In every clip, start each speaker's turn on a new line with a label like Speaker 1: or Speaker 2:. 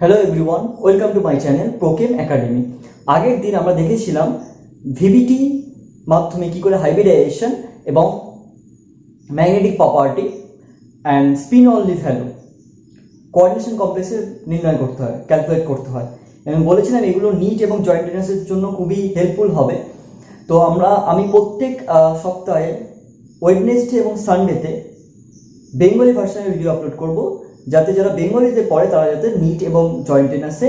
Speaker 1: Hello everyone, welcome to my channel Prochem Academy. আগের দিন আমরা দেখেছিলাম ভিভিটি মাধ্যমে কি করে হাইব্রিডাইজেশন এবং magnetic property and spin only value coordination কমপ্লেক্সে নির্ণয় করতে হয়, ক্যালকুলেট করতে হয়। আমি বলেছিলাম এগুলো নিট এবং জয়েন্ট এন্ট্রান্সের জন্য খুবই হেল্পফুল হবে। তো আমি প্রত্যেক সপ্তাহে ওয়েডনেসডে এবং সানডেতে বেঙ্গলি ভার্সনের ভিডিও আপলোড করব, যাতে যারা বেঙ্গলিতে পড়ে তারা যাতে নিট এবং জয়েন্ট এন্ট্রান্সে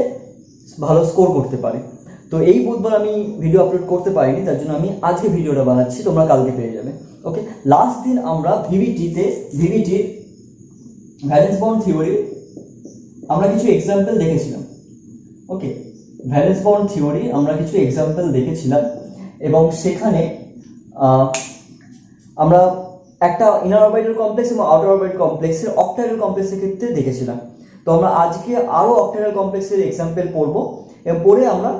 Speaker 1: ভালো স্কোর করতে পারে। তো এই বুধবার আমি ভিডিও আপলোড করতে পারিনি, তার জন্য আমি আজকে ভিডিওটা বানাচ্ছি, তোমরা কালকে পেয়ে যাবে। ওকে, লাস্ট দিন আমরা ভিভিটির ভ্যালেন্স বন্ড থিওরি আমরা কিছু এক্সাম্পল দেখেছিলাম। ওকে, ভ্যালেন্স বন্ড থিওরি আমরা কিছু এক্সাম্পল দেখেছিলাম এবং সেখানে আমরা একটা ইনার অরবিটাল কমপ্লেক্স এবং আউটার অরবিটাল কমপ্লেক্সের অক্টাইডাল কমপ্লেক্সের ক্ষেত্রে দেখেছিলাম। তো আমরা আজকে আরো অক্টাইডাল কমপ্লেক্সের এক্সাম্পল পড়বো এবং পরে আমরা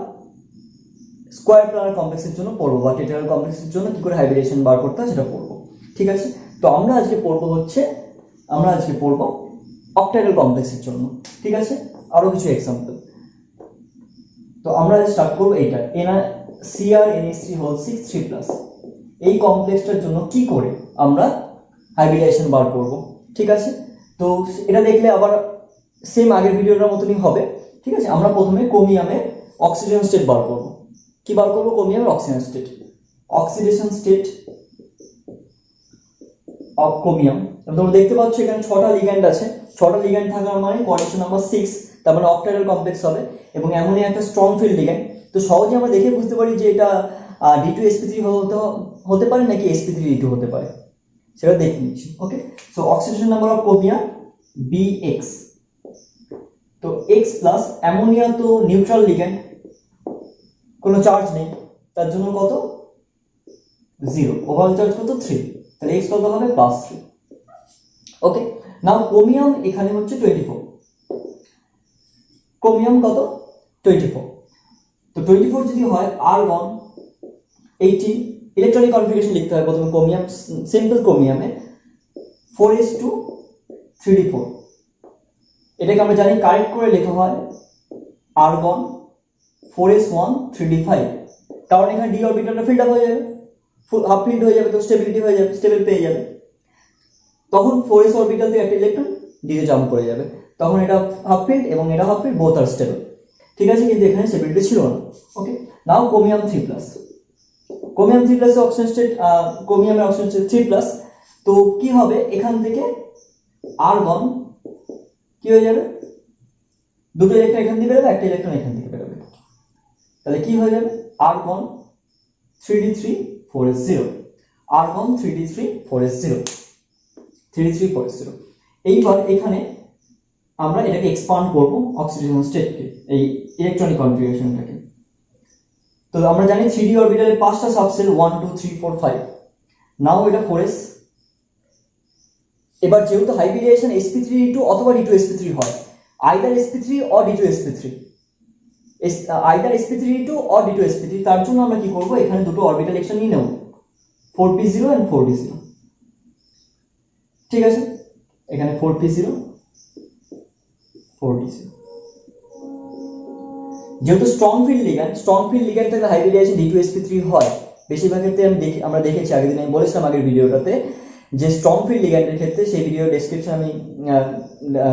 Speaker 1: স্কোয়ার প্লানার কমপ্লেক্সের জন্য পড়বো বা টেট্রাডাল কমপ্লেক্সের জন্য কি করে হাইব্রিডেশন বার করতে হয় সেটা পড়বো। ঠিক আছে, তো আমরা আজকে পড়বো অক্টাইডাল কমপ্লেক্সের জন্য। ঠিক আছে, আরো কিছু এক্সাম্পল। তো আমরা স্টার্ট করবো এইটা CrNH3 এই কমপ্লেক্সটার জন্য কি করে আমরা হাইব্রিডাইজেশন বার করব। ঠিক আছে, তো এটা দেখলে আবার সেম আগের ভিডিওটার মতনই হবে। ঠিক আছে, আমরা প্রথমে ক্রোমিয়ামের অক্সিডেশন স্টেট বার করব। কি বার করব? ক্রোমিয়ামের অক্সিডেশন স্টেট অফ ক্রোমিয়াম। তোমরা দেখতে পাচ্ছ এখানে 6টা লিগ্যান্ড আছে। 6টা লিগ্যান্ড থাকার মানে কোঅর্ডিনেশন নাম্বার 6, তার মানে অক্টাইডাল কমপ্লেক্স হবে এবং এমনই একটা স্ট্রং ফিল্ড লিগ্যান্ড। তো সহজে আমরা দেখে বুঝতে পারি যে এটা D2sp3 হতে পারে নাকি sp3d2 হতে পারে, সেটা দেখে নিচ্ছি। Okay, so oxidation number of chromium Bx। তো x প্লাস অ্যামোনিয়া তো নিউট্রাল লিগ্যান্ড, কোনো চার্জ নেই, তার জন্য কত 0, ওভারঅল চার্জ কত 3, তাহলে x কত হবে +3। ওকে, নাও ক্রোমিয়াম এখানে হচ্ছে 24, ক্রোমিয়াম কত 24। তো 24 যদি হয় আর্গন 18, ইলেকট্রনিক কনফিগারেশন লিখতে হয় প্রথমে ক্রোমিয়াম, সিম্পল ক্রোমিয়ামে 4s2 3d4। এটাকে আমরা জানি কারেক্ট করে লেখা হয় আর্গন 4s1 3d5, কারণ এখানে d অরবিটালটা ফিল্ড আপ হয়ে যাবে, হাফ ফিল্ড হয়ে যাবে, তো স্টেবিলিটি হয়ে যাবে, স্টেবল পেয়ে যাবে। তখন 4s অরবিটাল থেকে একটা ইলেকট্রন d তে জাম্প করে যাবে, তখন এটা হাফ ফিল্ড এবং এটা হাফ ফিল্ড, বোথ আর স্টেবল। ঠিক আছে, কিন্তু এখানে স্টেবিলিটি ছিল না। ওকে, নাও ক্রোমিয়াম 3+, ক্রোমিয়াম 3+ এর অক্সিজেন স্টেট, ক্রোমিয়ামের অক্সিজেন স্টেট 3+। তো কি হবে, এখান থেকে আর্গন কি হয়ে যাবে, দুটো ইলেকট্রন এখান থেকে বেরোবে, একটা ইলেকট্রন এখান থেকে বেরোবে, তাহলে কি হয়ে যাবে argon 3d3 4s0, argon 3d3 4s0, 3d3 4s0। এইবার এখানে আমরা এটাকে এক্সপান্ড করব অক্সিডেশন স্টেটকে, এই ইলেকট্রনিক কনফিগারেশনটাকে। তো আমরা জানি 3d অরবিটালের 5টা সাবসেল 1 2 3 4 5, নাও এটা 4s। এবার যেহেতু হাইব্রিডাইজেশন sp3d2 অথবা d2sp3 হয়, either sp3 or d2sp3, either sp3d2 or d2sp3, তার জন্য আমরা কি করব, এখানে দুটো অরবিটাল এক্সট্রা নিয়ে নেব 4p0 এন্ড 4d0। ঠিক আছে, এখানে 4p0 4d0। যেহেতু স্ট্রং ফিল্ড লিগ্যান্ড থেকে হাইব্রিডাইজেশন d2sp3 হয় বেশিরভাগ ক্ষেত্রে। আমরা দেখেছি আগের দিন, আমি বলেছিলাম আগের ভিডিওটাতে যে স্ট্রং ফিল্ড লিগ্যান্ডের ক্ষেত্রে সেই ভিডিও ডেসক্রিপশন আমি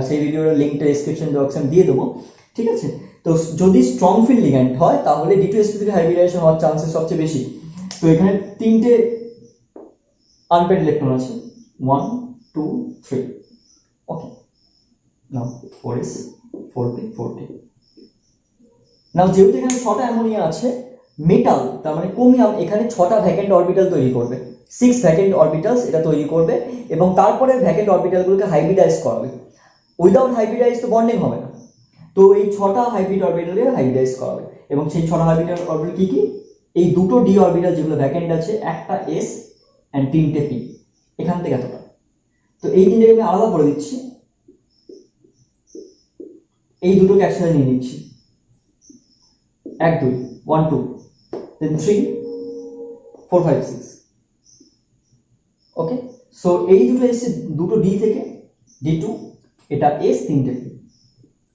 Speaker 1: সেই ভিডিওর লিংকটা ডেসক্রিপশন বক্সে আমি দিয়ে দেবো। ঠিক আছে, তো যদি স্ট্রং ফিল্ড লিগ্যান্ড হয় তাহলে d2sp3 হাইব্রিডাইজেশন হওয়ার চান্সেস সবচেয়ে বেশি। তো এখানে 3টে আনপেয়ার্ড ইলেকট্রন আছে 1 2 3। ওকে, নাও 4s 4p 4d। নাও যেহেতু এখানে 6টা অ্যামোনিয়া আছে, মেটাল তার মানে ক্রোমিয়াম এখানে 6টা ভ্যাকেন্ট অরবিটাল তৈরি করবে, 6 ভ্যাকেন্ট অরবিটালস এটা তৈরি করবে এবং তারপরে ভ্যাকেন্ট অরবিটালগুলোকে হাইব্রিডাইজ করাবে। উইদাউট হাইব্রিডাইজ তো বন্ডিং হবে না, তো এই 6টা হাইব্রিড অরবিটালে হাইব্রিডাইজ করাবে। এবং সেই 6টা হাইব্রিড অরবিটাল কি কি, এই দুটো ডি অরবিটাল যেগুলো ভ্যাকেন্ট আছে, একটা s এন্ড 3টে p, এখান থেকে এতটা। তো এই তিনটাকে আমি আলাদা করে দিচ্ছি, এই দুটোকে একসাথে নিয়ে নিচ্ছি 1 2 1 2 then 3 4 5 6। ওকে, সো এই দুটো এসে দুটো ডি থেকে d2, এটা s 3টে p।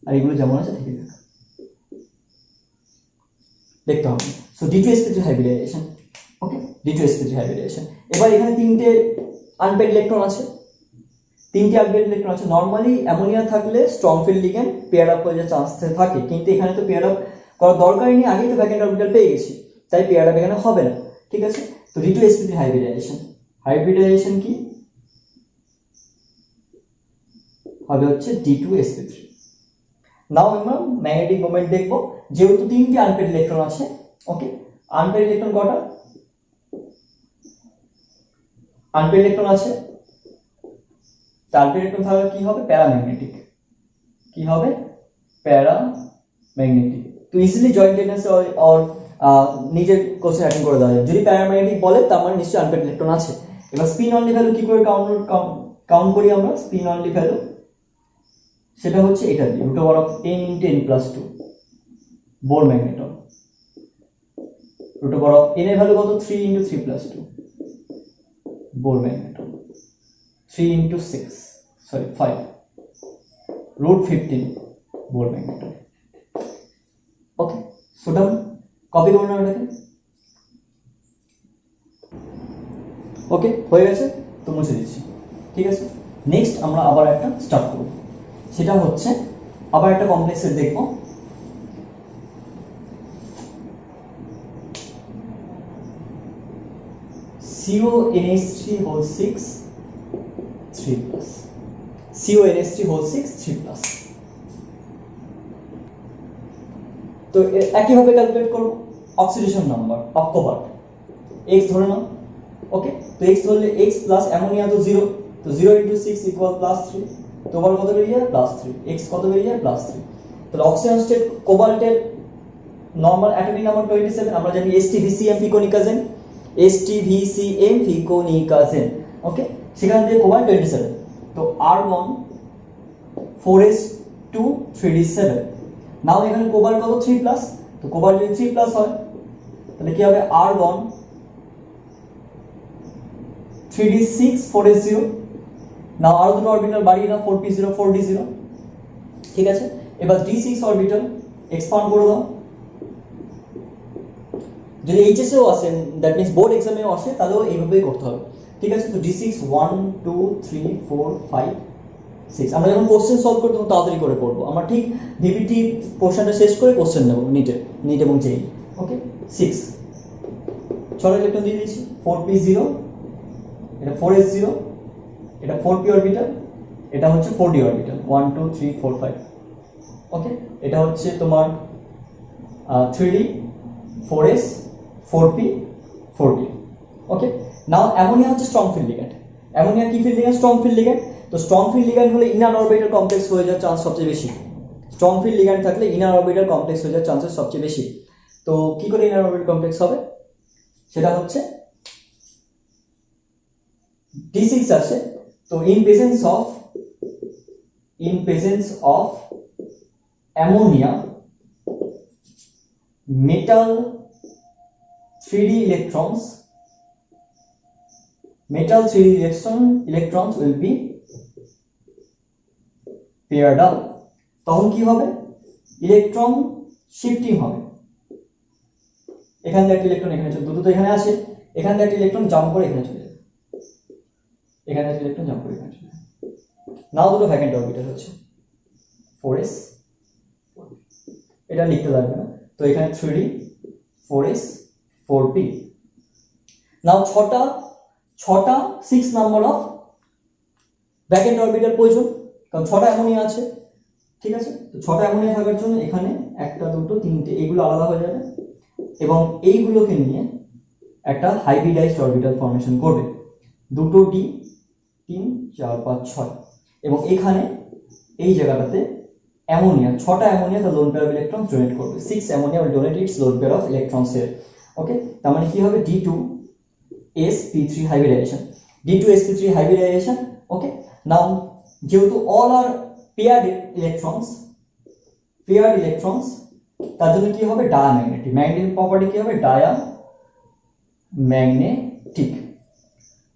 Speaker 1: আর এগুলো যেমন আছে থেকে যাবে, দেখতে হবে। সো D2sp3 হাইব্রিডাইজেশন, ওকে, D2sp3 হাইব্রিডাইজেশন। এবার এখানে তিনটে আনপেয়ার্ড ইলেকট্রন আছে, নরমালি অ্যামোনিয়া থাকলে strong field ligand pair up হয়ে যাওয়ার চান্স থাকে, কিন্তু এখানে তো পেয়ার আপ করার দরকারই নেই, আগেই তো ভ্যাকেন্ট অরবিটাল পেয়ে গেছি, তাই পেয়ার আপ এখানে হবে না, ঠিক আছে। তো D2sp3 হাইব্রিডাইজেশন কি হবে হচ্ছে D2sp3। নাও আমরা ম্যাগনেটিক মোমেন্ট দেখব, যেহেতু তিনটি আনপেয়ার্ড ইলেকট্রন আছে, ওকে। আনপেয়ার্ড ইলেকট্রন কটা? আনপেয়ার্ড ইলেকট্রন আছে, আনপেয়ার্ড ইলেকট্রন তাহলে কি হবে? প্যারাম্যাগনেটিক। কি হবে? প্যারাম্যাগনেটিক। তো ইজিলি জয়েন্ট টেন্ডেন্সি অর নিজের কোশ্চেন অ্যাটেন্ড করে দেওয়া যাবে। যদি প্যারাম্যাগনেটিক বলে তার মানে নিশ্চয়ই আনপেয়ার্ড ইলেকট্রন আছে। এবার স্পিন অনলি ভ্যালু কি করে কাউন্ট করি আমরা? স্পিন অনলি ভ্যালু সেটা হচ্ছে এটা দিয়ে √10 × n+2 বোর ম্যাগনেটন। √n এর ভ্যালু কত? 3 × 3+2 Bohr magneton. 3 × 5 √15 Bohr magneton. Okay, so done, copy করুন এটাকে। ওকে, হয়ে গেছে, তো মুছে দিচ্ছি, ঠিক আছে। নেক্সট আমরা আবার একটা স্টার্ট করব, সেটা হচ্ছে আবার একটা কমপ্লেক্সের দেখব। CONH3 6 3+, তো একইভাবে ক্যালকুলেট করব oxidation number of cobalt, x ধরে নাও, ওকে। তো x ধরলে x প্লাস অ্যামোনিয়া তো 0, তো 0 × 6 = +3, তো বল কত বেরিয়ে যায়? +3। x কত বেরিয়ে যায়? +3। তাহলে অক্সিজেন স্টেট কোবাল্টের নরমাল অ্যাটমিক নাম্বার 27, আমরা জানি StVcm ফিকোনিকাজেন, ওকে। সেখান থেকে কোবাল্ট 27, তো R1 4s2 3d7। নাও এখানে কোবাল্ট কত? 3+, তো কোবাল্ট যদি 3+ হয় তাহলে কি হবে? R1 3d6 4s0। নাও আরো দুটো অরবিটাল বাড়িয়ে দাও, 4p0 4d0, ঠিক আছে। এবার d6 অরবিটাল এক্সপান্ড করে দাও। যদি এইচএস এও আসে, দ্যাট মিন্স বোর্ড এক্সামেও আসে, তাহলেও এইভাবেই করতে হবে, ঠিক আছে। তো d6 1 2 3 4 5 6। আমরা যখন কোশ্চেন সলভ করব তখন তাড়াতাড়ি করে করব, আমরা ঠিক ভিপিটি পোর্শনটা শেষ করে কোশ্চেন নেব নিট এবং জেই, ওকে। 6 6 ইলেকট্রন দিয়ে দিয়েছি, 4p0, এটা 4s0, এটা 4p অরবিটাল, এটা হচ্ছে 4d অরবিটাল, 1 2 3 4 5, ওকে। এটা হচ্ছে তোমার 3d 4s 4p 4d, ওকে। নাও অ্যামোনিয়া হচ্ছে স্ট্রং ফিল্ড লিগ্যান্ড। অ্যামোনিয়া কি field ligand? Strong field ligand. তো স্ট্রং ফিল্ড লিগ্যান্ড হলে ইনার অরবিটাল কমপ্লেক্স হয়ে যাওয়ার চান্স সবচেয়ে বেশি। স্ট্রং ফিল্ড লিগ্যান্ড থাকলে ইনার অরবিটাল কমপ্লেক্স হয়ে যাওয়ার চান্সেস সবচেয়ে বেশি। তো কি করে ইনার অরবিটাল কমপ্লেক্স হবে? সেটা হচ্ছে d6 আছে, তো in presence of ammonia metal 3d electrons will be paired up। তখন কি হবে? ইলেকট্রন শিফটিং হবে। এখান থেকে একটা ইলেকট্রন এখানে চলে, দুটো তো এখানে আছে, এখান থেকে একটা ইলেকট্রন জাম্প করে এখানে চলে যাবে, এখানে একটা ইলেকট্রন জাম্প করে এখানে চলে যাবে। নাও দুটো ভ্যাকেন্ট অরবিটাল হচ্ছে 4s, এটা লিখতে লাগবে না, তো এখানে 3d 4s 4p। নাও ছটা 6 নাম্বার অফ ভ্যাকেন্ট অরবিটাল প্রয়োজন, কারণ 6টা অ্যামোনিয়া আছে, ঠিক আছে। তো 6টা অ্যামোনিয়া থাকার জন্য এখানে 1 2 3 এইগুলো আলাদা হয়ে যাবে, এবং এইগুলোকে নিয়ে একটা হাইব্রিডাইজড অরবিটাল ফর্মেশন করবে, 2 d 3 4 5 6, এবং এখানে এই জায়গাটাতে অ্যামোনিয়া 6টা ammonia the lone pair of electrons donate করবে, 6 ammonia will donate its lone pair of electrons here, ওকে। তার মানে কি হবে? D2sp3 hybridization, ওকে। নাও যেহেতু all are paired electrons, তার জন্য কি হবে? ডায়াম্যাগনেটিক। ম্যাগনেটিক প্রপার্টি কি হবে? Diamagnetic.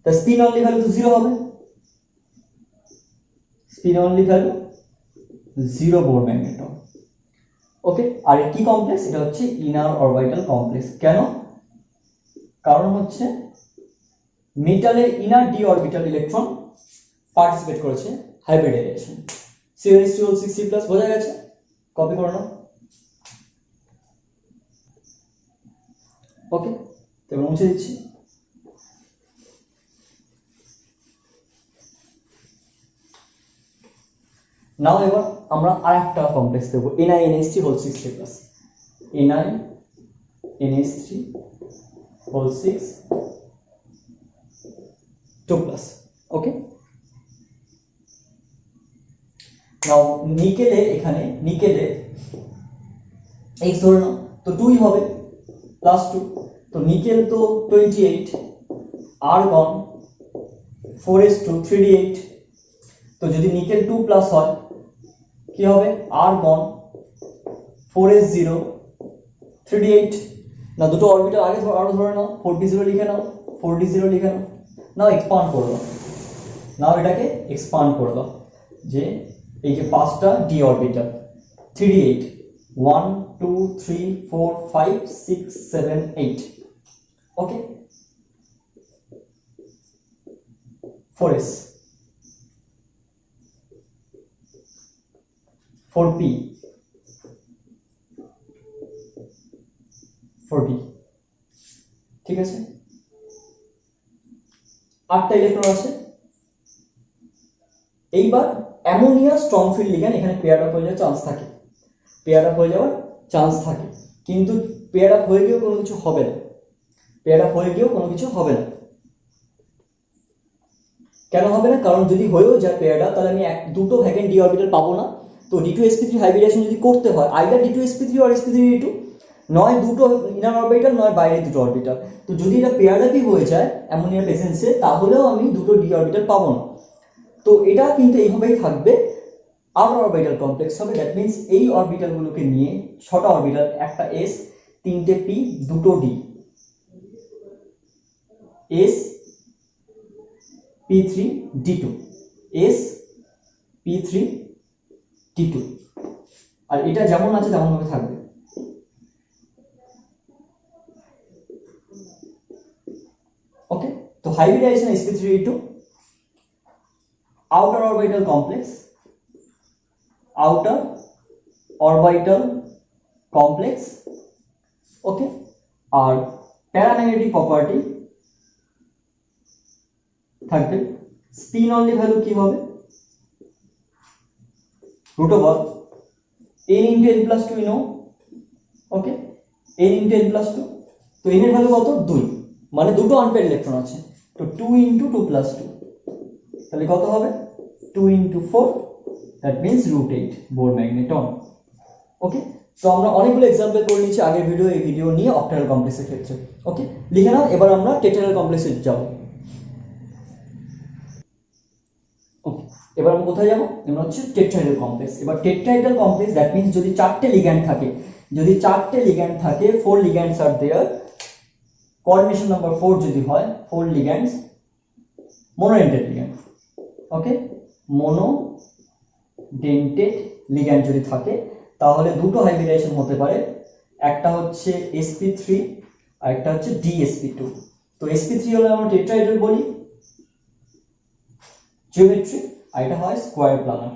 Speaker 1: the spin only value তো 0 হবে, spin only value 0 Bohr magneton. Okay, আর কি কমপ্লেক্স? এটা হচ্ছে ইনার অরবিটাল কমপ্লেক্স। কেন? কারণ হচ্ছে মেটালের inner D orbital electron participate করেছে হাইব্রিডাইজেশন। CH3 বোঝা গেছে? কপি করে নাও। ওকে, এবার মুছে দিচ্ছি। নাও এবার আমরা আরেকটা কমপ্লেক্স দেবো, NiNH3 NiNH3 ওকে। নাও নিকেলে, এখানে নিকেলে x ধরে নাও, তো 2 হবে +2, তো নিকেল তো 28, আর্গন 4s2 3d8, তো যদি নিকেল 2 প্লাস হয় কি হবে? Argon 4s0 3d8। না, দুটো অরবিটাল আগে আরো ধরে নাও, 4d0 লিখে নাও, 4d0 লিখে নাও। নাও এক্সপান্ড করে দাও, নাও এটাকে এক্সপান্ড করে দাও, যে এই যে 5টা ডি অরবিটাল 3d8 1 2 3 4 5 6 7 8। ওকে, 4s 4p 4d, ঠিক আছে। 8টা ইলেকট্রন আছে। এইবার অ্যামোনিয়া স্ট্রং ফিল্ড লিগ্যান্ড এখানে পেয়ার আপ হয়ে যাওয়ার চান্স থাকে, পেয়ার আপ হয়ে যাওয়ার চান্স থাকে, কিন্তু পেয়ার আপ হয়ে গিয়েও কোনো কিছু হবে না, পেয়ার আপ হয়ে গিয়েও কোনো কিছু হবে না। কেন হবে না? কারণ যদি হয়েও যায় পেয়ার আপ, তাহলে আমি দুটো ভ্যাকেন্ট ডি অরবিটাল পাবো না। তো D2sp3 হাইব্রিডেশন যদি করতে হয়, আইদার D2sp3 আর sp3d2, নয় দুটো ইনার অরবিটাল নয় বাইরে দুটো অরবিটাল। তো যদি এটা পেয়ার আপই হয়ে যায় অ্যামোনিয়ার প্রেজেন্সে, তাহলেও আমি দুটো ডি অরবিটাল পাবো না। তো এটা কিন্তু এইভাবেই থাকবে, আউটার অরবিটাল কমপ্লেক্স হবে। দ্যাট মিন্স এই অরবিটালগুলোকে নিয়ে 6টা অরবিটাল, একটা s 3টে p 2টো d, s p3 d2, s p3 d2, আর এটা যেমন আছে তেমন ভাবে থাকবে। ওকে, তো hybridization sp3d2, outer orbital complex, outer orbital complex, ওকে। আর প্যারাম্যাগনেটিক প্রপার্টি থাকবে, স্পিন অনলি ভ্যালু কি হবে? √n into n plus 2, ওকে, n into n plus 2, তো n এর ভ্যালু কত? 2, মানে দুটো আনপেয়ার ইলেকট্রন আছে, তো 2 into 2 plus 2, তাহলে কত হবে? 2 into 4, that means √8 bore magneton. ওকে, তো আমরা অনেকগুলো এক্সাম্পল করে নিয়েছি আগের ভিডিও, এই ভিডিও নিয়ে অক্টাল কমপ্লেক্সের ক্ষেত্রে। ওকে, লিখে নাও। এবার আমরা টেট্রাহেড্রাল কমপ্লেক্সে যাব। ওকে, এবার আমরা কোথায় যাব? আমরা হচ্ছে টেট্রাহেড্রাল কমপ্লেক্স। এবার টেট্রাহেড্রাল কমপ্লেক্স, দ্যাট মিন্স যদি 4টে লিগ্যান্ড থাকে, যদি 4টে লিগ্যান্ড থাকে, 4 লিগ্যান্ডস আর দেয়ার, কোঅর্ডিনেশন নাম্বার 4 যদি হয়, 4 লিগ্যান্ডস, মোনোডেন্টেড লিগ্যান্ড, ওকে, মোনোডেন্টেড লিগ্যান্ড যদি থাকে, তাহলে দুটো হাইব্রিডাইজেশন হতে পারে, একটা হচ্ছে sp3 আর একটা হচ্ছে dsp2। তো sp3 হলে আমরা টেট্রাহেড্রাল বলি জিওমেট্রি, আর এটা হয় স্কয়ার প্ল্যানার।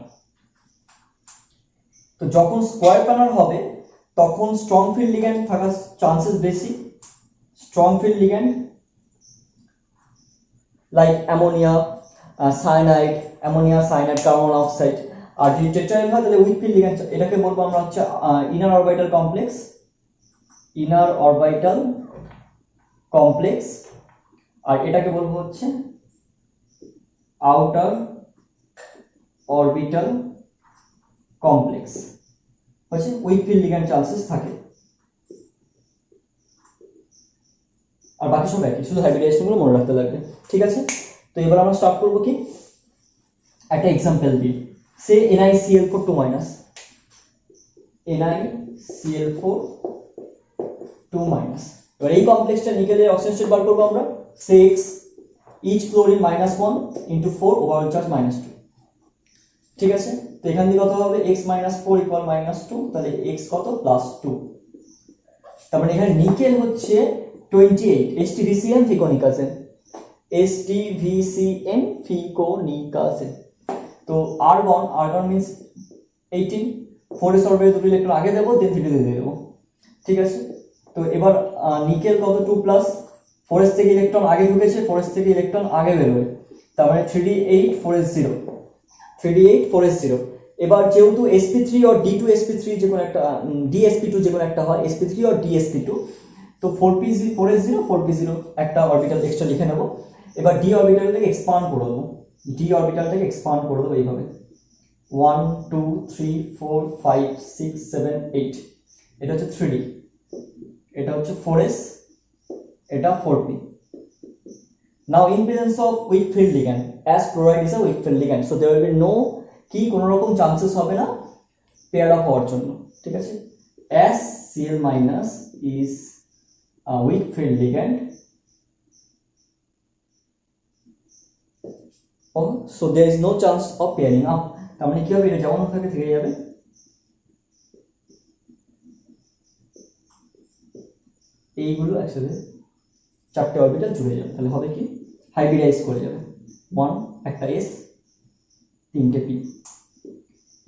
Speaker 1: তো যখন স্কয়ার প্ল্যানার হবে তখন স্ট্রং ফিল্ড লিগ্যান্ড থাকার চান্সেস বেশি, strong field ligand like ammonia cyanide, ammonia cyanide, carbon oxide. আর যদি টেট্রাহেড্রাল হয় তাহলে উইক ফিল্ড লিগ্যান্ড, এটাকে বলবো আমরা হচ্ছে inner orbital complex, inner orbital complex, আর এটাকে বলবো হচ্ছে আউটার অরবিটাল কমপ্লেক্স। হচ্ছে উইক ফিল্ড লিগ্যান্ড চান্সেস থাকে, আর বাকি সব একই, শুধু হাইব্রিডাইজেশনগুলো মনে রাখতে লাগবে। ঠিক আছে, তো এবার আমরা স্টার্ট করবো কি, একটা এক্সাম্পল দিই। সে NiCl4 2 minus, NiCl4 2 minus। এবার এই কমপ্লেক্সটা নিকেলের অক্সিজেন স্টেট বার করবো আমরা, 6 each chlorine -1 into 4 overall charge -2। ঠিক আছে, তো তো এখান থেকে কত হবে x - 4 = -2, তাহলে x কত +2। তার মানে এখানে নিকেল হচ্ছে 28, STVCM ফিকোনিকাসেন, STVCM ফিকোনিকাসেন। তো আর্গন মিন্স 18, 4 এর সলভে দুটো ইলেকট্রন আগে দেবো, দেন 3 দিয়ে দেবো, ঠিক আছে। তো এবার নিকেল কত 2+, 4 এর থেকে ইলেকট্রন আগে ঢুকেছে, 4 এর থেকে ইলেকট্রন আগে বেরোবে, তার মানে 3d8 4s0, 3d8 4s0। এবার যেহেতু sp3 और d2sp3 যে কোনো একটা dsp2 যে কোনো একটা হয়, sp3 और dsp2, তো 4s0 4p0 একটা অরবিটাল এক্সট্রা লিখে নেব। এবার d অরবিটালটাকে এক্সপান্ড করে দেবো, d অরবিটালটাকে এক্সপান্ড করে দেবো এইভাবে 1 2 3 4 5 6 7 8, এটা হচ্ছে 3d, এটা হচ্ছে 4s, এটা 4p। Now in presence of weak field ligand, as chloride is a weak field ligand, so there will be no কি কোনো রকম চান্সেস হবে না পেয়ার আপ হওয়ার জন্য, ঠিক আছে। as Cl- is a weak field ligand, so there is no chance of pairing up। তার মানে কি হবে, এটা যেমন থাকে থেকে যাবে, এইগুলো একসাথে চারটে অরবিটাল জুড়ে যাবে, তাহলে হবে কি হাইব্রিডাইজ করে যাবে, 1 একটা s 3টে p,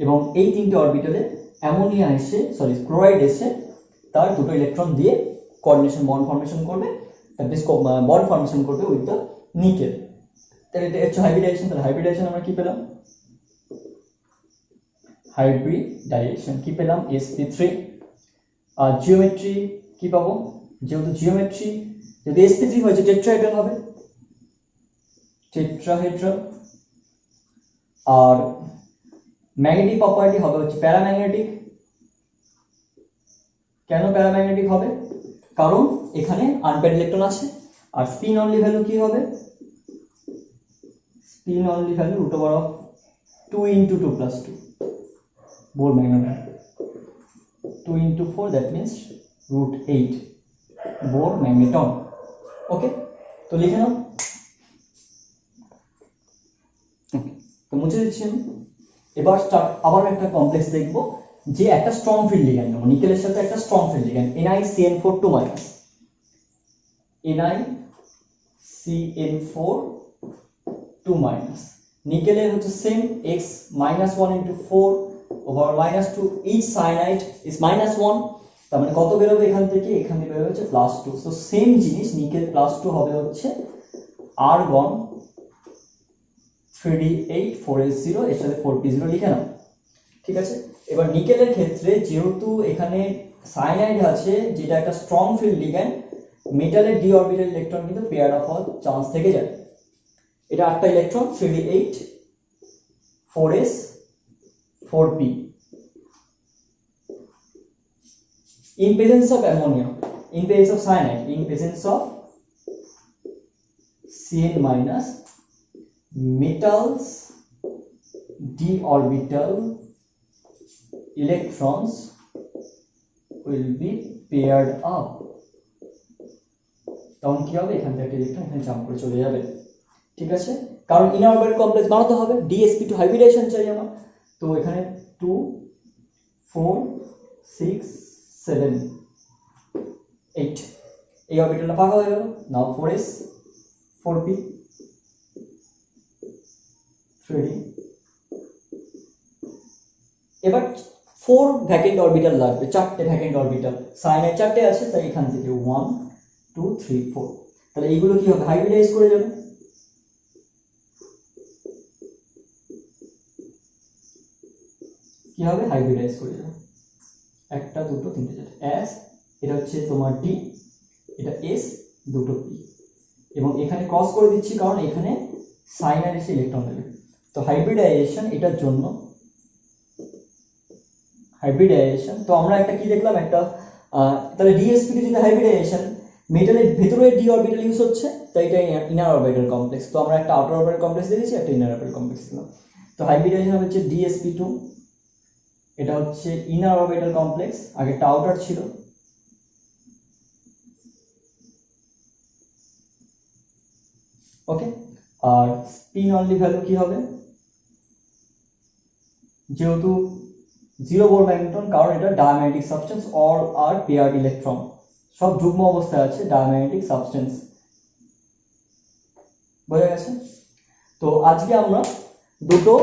Speaker 1: এবং এই তিনটে অরবিটালে অ্যামোনিয়া এসে ক্লোরাইড এসে তার দুটো ইলেকট্রন দিয়ে কোঅর্ডিনেশন বন্ড ফর্মেশন করবে, দ্যাট মিন্স বন্ড ফর্মেশন করবে উইথ দ্য নিকেল। তাহলে এটা হচ্ছে হাইব্রিডাইজেশন। তাহলে হাইব্রিডাইজেশন আমরা কি পেলাম, হাইব্রিডাইজেশন কি পেলাম sp3। আর জিওমেট্রি কি পাবো, যেহেতু জিওমেট্রি যদি sp3 হয়েছে টেট্রাহেড্রাল হবে, টেট্রাহেড্রাল। আর ম্যাগনেটিক প্রপার্টি হবে হচ্ছে প্যারাম্যাগনেটিক। কেন প্যারাম্যাগনেটিক হবে, কারণ এখানে আনপেয়ার্ড ইলেকট্রন আছে। আর স্পিন অনলি ভ্যালু কি হবে, spin only value √2 × 2 + 2 Bohr magneton, 2 × 4 that means √8 Bohr magneton। ওকে, তো লিখে নাও। তো মুছে দিচ্ছি আমি। এবার আবার একটা কমপ্লেক্স দেখবো, যে একটা স্ট্রং ফিল্ড লিগ্যান্ড নেব, নিকেলের সাথে একটা strong field ligand NiCN4 2-, NiCN4 2-, নিকেলের হচ্ছে same x -1 × 4 / -2, each cyanide is -1, তার মানে কত বেরোবে এখান থেকে, এখান থেকে বেরোবে হচ্ছে +2। সো সেম জিনিস নিকেল +2 হবে হচ্ছে আর্গন 3d8 4s0, এর সাথে 4p0 লিখে নাও, ঠিক আছে। এবার নিকেলের ক্ষেত্রে যেহেতু এখানে সায়ানাইড আছে, যেটা একটা স্ট্রং ফিল্ড লিগ্যান্ড, মেটালের ডি অরবিটাল ইলেকট্রন কিন্তু পেয়ার আপ হওয়ার চান্স থেকে যায়। এটা 8টা electron 3d8 4s 4p। in presence of ammonia, in presence of cyanide, in presence of Cn- metals d orbital electrons will be paired up। তখন কি হবে, এখান থেকে ইলেকট্রন এখানে জাম্প করে চলে যাবে, ঠিক আছে। কারণ ইনার অরবিটাল কমপ্লেক্স বানাতে হবে, dsp2 হাইব্রিডাইজেশন চাই আমার। তো এখানে 2 4 6 7 8 এই অরবিটালটা ফাঁকা হয়ে গেল। নাও 4s 4p 3d। এবার 4 ভ্যাকেন্ট অরবিটাল লাগবে, 4টে ভ্যাকেন্ট অরবিটাল, সায়ানাইড 4টে আছে, তাই এখান থেকে 1 2 3 4, তাহলে এইগুলো কি হবে, হাইব্রিডাইজ করে যাবে। কি হবে, হাইব্রিডাইজ করে যাবে, 1 2 3 4 s, এটা হচ্ছে তোমার d, এটা s, দুটো p, এবং এখানে ক্রস করে দিচ্ছি কারণ এখানে সায়ানাইড এসে ইলেকট্রন দেবে। তো হাইব্রিডাইজেশন, এটার জন্য হাইব্রিডাইজেশন, তো আমরা একটা কি দেখলাম, একটা তাহলে dsp2 যদি হাইব্রিডাইজেশন, মেটালের ভেতরে ডি অরবিটাল ইউজ হচ্ছে, তাই এটা ইনার অরবিটাল কমপ্লেক্স। তো আমরা একটা আউটার অরবিটাল কমপ্লেক্স দেখেছি, একটা ইনার অরবিটাল কমপ্লেক্স দিলাম। তো হাইব্রিডাইজেশন হচ্ছে dsp2, এটা হচ্ছে ইনার অরবিটাল কমপ্লেক্স, আগে একটা আউটার ছিল। ওকে, আর স্পিন অনলি ভ্যালু কি হবে, যেহেতু জিরো বোর ম্যাগনেট্রন, কারণ এটা ডায়াম্যাগনেটিক সাবস্টেন্স, অল আর পেয়ার্ড ইলেকট্রন, সব যুগ্ম অবস্থায় আছে ডায়াম্যাগনেটিক সাবস্টেন্স। বোঝা গেছে? তো আজকে আমরা দুটো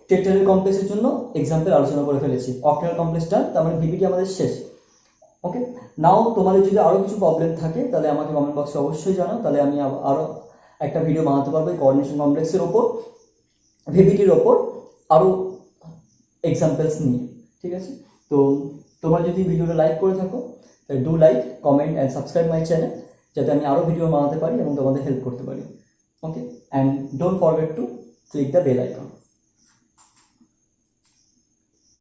Speaker 1: টেট্রাহেড্রাল কমপ্লেক্সের জন্য এক্সাম্পল আলোচনা করে ফেলেছি। অক্টাহেড্রাল কমপ্লেক্সটা, তার মানে ভিভিটি আমাদের শেষ। ওকে, নাও তোমাদের যদি আরও কিছু প্রবলেম থাকে তাহলে আমাকে কমেন্ট বক্সে অবশ্যই জানাও, তাহলে আমি আরও একটা ভিডিও বানাতে পারবো এই কোঅর্ডিনেশন কমপ্লেক্সের ওপর, ভিভিটির ওপর আরও এক্সাম্পলস নিয়ে। ঠিক আছে? তো তোমরা যদি ভিডিওটা লাইক করে থাকো তাহলে do like, comment and subscribe my channel, যাতে আমি আরও ভিডিও বানাতে পারি এবং তোমাদের হেল্প করতে পারি। Okay, and don't forget to click the bell icon.